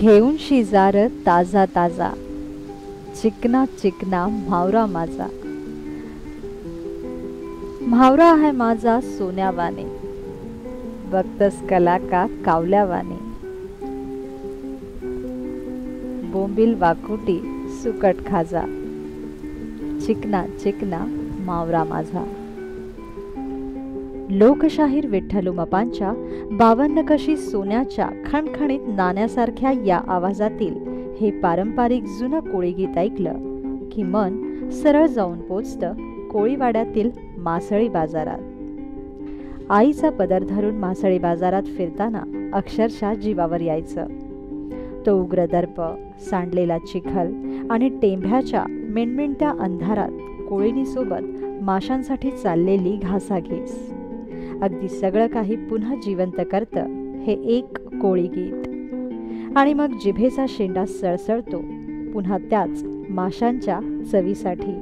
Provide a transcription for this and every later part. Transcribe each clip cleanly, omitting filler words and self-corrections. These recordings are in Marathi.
घेऊन शिजार ताजा ताजा, चिकना चिकना म्हावरा माझा. म्हावरा आहे माझा सोन्यावाने, बघतस कला का कावल्यावाने. बोंबील वाकुटी सुकट खाजा, चिकना चिकना म्हावरा माझा. लोकशाहीर विठ्ठलोमापांच्या 52 कशी सोन्याच्या खणखणीत नाण्यासारख्या या आवाजातील हे पारंपरिक जुनं कोळी गीत ऐकलं की मन सरळ जाऊन पोचतं कोळीवाड्यातील मासळी बाजारात. आईचा पदर धरून मासळी बाजारात फिरताना अक्षरशः जीवावर यायचं. तो उग्र दर्प, सांडलेला चिखल आणि टेंभ्याच्या मिणमिणत्या अंधारात कोळीणीसोबत माशांसाठी चाललेली घासाघीस, अगदी सगळं काही पुन्हा जिवंत करतं हे एक कोळी गीत. आणि मग जिभेचा शेंडा सळसळतो पुन्हा त्याच माशांच्या चवीसाठी.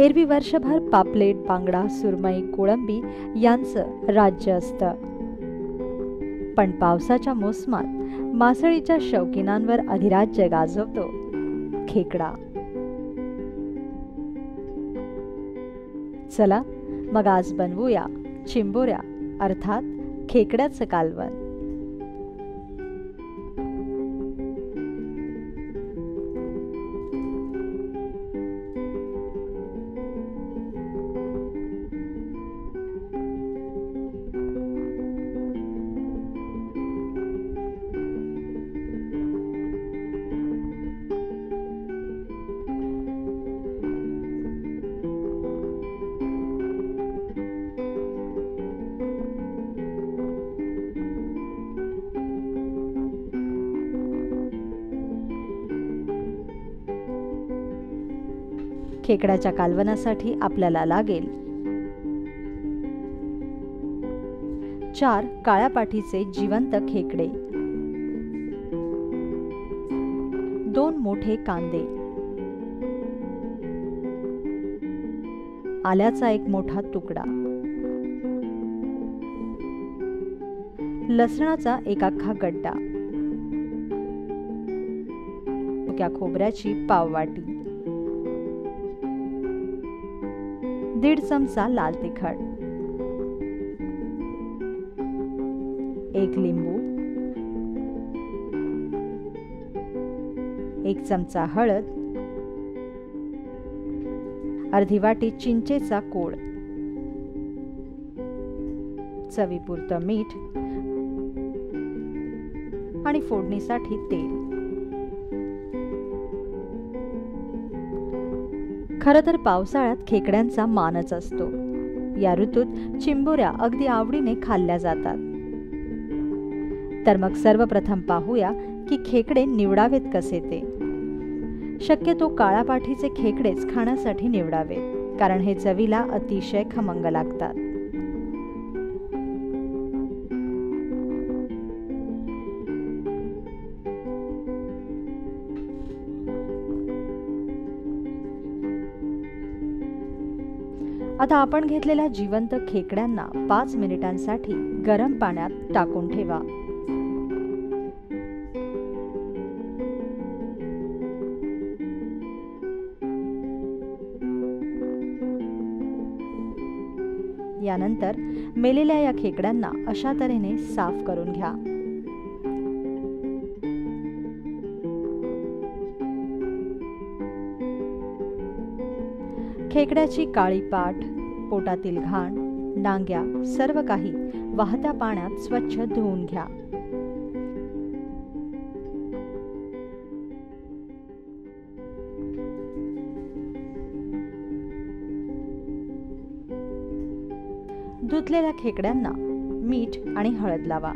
एरवी वर्षभर पापलेट, बांगडा, सुरमई, कोळंबी यांचं राज्य असतं. पण पावसाच्या मोसमात मासळीच्या शौकीनांवर अधिराज्य गाजवतो खेकडा. चला मग आज बनवूया चिंबोऱ्या अर्थात खेकड्याचं कालवण. खेकड्याच्या कालवणासाठी आपल्याला लागेल 4 काळ्या पाठीचे जिवंत खेकडे, 2 मोठे कांदे, आल्याचा एक मोठा तुकडा, लसणाचा एक अख्खा गड्डा, सुक्या खोबऱ्याची पाववाटी, 1.5 चमचा लाल तिखट, 1 लिंबू, 1 चमचा हळद, अर्धी वाटी चिंचेचा कोळ, चवीपुरतं मीठ आणि फोडणीसाठी तेल. खरं तर पावसाळ्यात खेकड्यांचा मानच असतो. या ऋतूत चिंबोऱ्या अगदी आवडीने खाल्ल्या जातात. तर मग सर्वप्रथम पाहूया की खेकडे निवडावेत कसे ते. शक्यतो काळ्या पाठीचे खेकडेच खाण्यासाठी निवडावेत, कारण हे चवीला अतिशय खमंग लागतात. आता आपण घेतलेल्या जिवंत खेकड्यांना 5 मिनिटांसाठी गरम पाण्यात टाकून ठेवा. यानंतर मेलेल्या या खेकड्यांना अशा तऱ्हेने साफ करून घ्या. खेकड्याची काळी पाठ, पोटातील घाण, डांग्या सर्व काही वाहत्या पाण्यात स्वच्छ धुवून घ्या. धुतलेल्या खेकड्यांना मीठ आणि हळद लावा.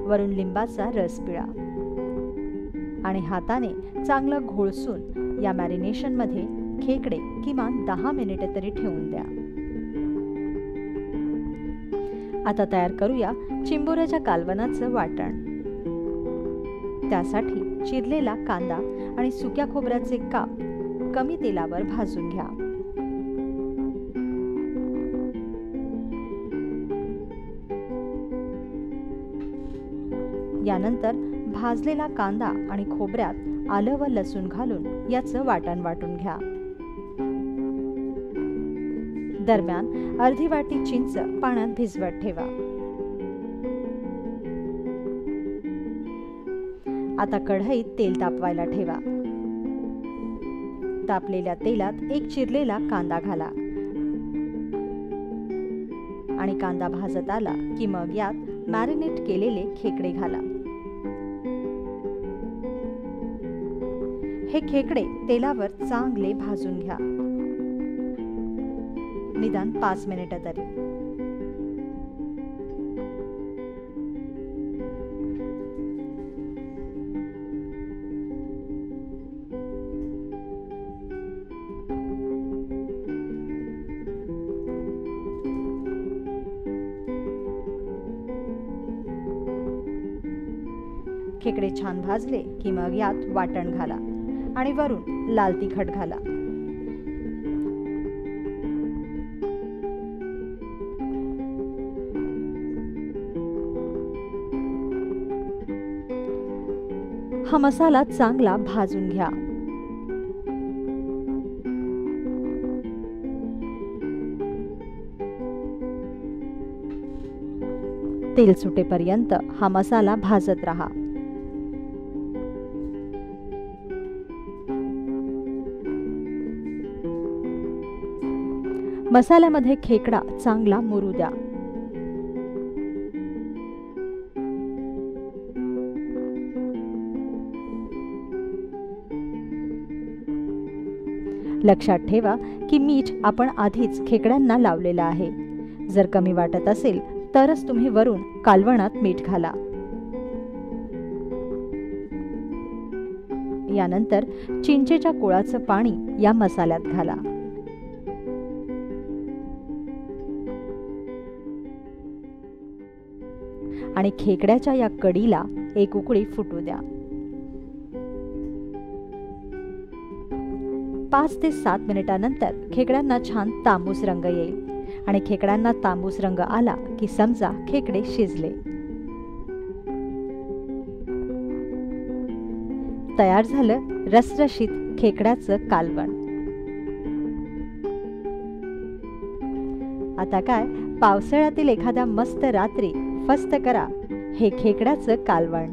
वरून लिंबाचा रस पिळा आणि हाताने चांगलं घोळसून या मॅरिनेशनमध्ये खेकडे किमान 10 मिनिटे तरी ठेवून द्या. आता तयार करूया चिंबोऱ्याच्या कालवणाचं वाटण. त्यासाठी चिरलेला कांदा आणि सुक्या खोबऱ्याचे काप कमी तेलावर भाजून घ्या. यानंतर भाजलेला कांदा आणि खोबऱ्यात आलं व लसूण घालून याचं वाटण वाटून घ्या. दरम्यान अर्धी वाटी चिंच पाण्यात भिजवत ठेवा. आता कढईत तेल तापवायला ठेवा. तापलेल्या तेलात एक चिरलेला कांदा घाला आणि कांदा भाजत आला की मग यात मॅरिनेट केलेले खेकडे घाला. हे खेकडे तेलावर चांगले भाजून घ्या, निदान 5 मिनिटं तरी. खेकडे छान भाजले की मग यात वाटण घाला आणि वरून लाल तिखट घाला. हा मसाला चांगला भाजून घ्या. तेल सुटेपर्यंत हा मसाला भाजत राहा. मसाल्यामध्ये खेकडा चांगला मुरू द्या. लक्षात ठेवा की मीठ आपण आधीच खेकड्यांना लावलेलं आहे. जर कमी वाटत असेल तरच तुम्ही वरून कालवणात मीठ घाला. यानंतर चिंचेच्या कोळाचं पाणी या मसाल्यात घाला. आणि खेकड्याच्या या कढीला एक उकळी फुटू द्या. 5 ते 7 मिनिटांनंतर खेकड्यांना छान तांबूस रंग येईल आणि खेकड्यांना तांबूस रंग आला की समजा खेकडे शिजले. तयार झालं रसरशीत खेकड्याचं कालवण. आता काय, पावसाळ्यातील एखाद्या मस्त रात्री फस्त करा हे खेकड्याचं कालवण.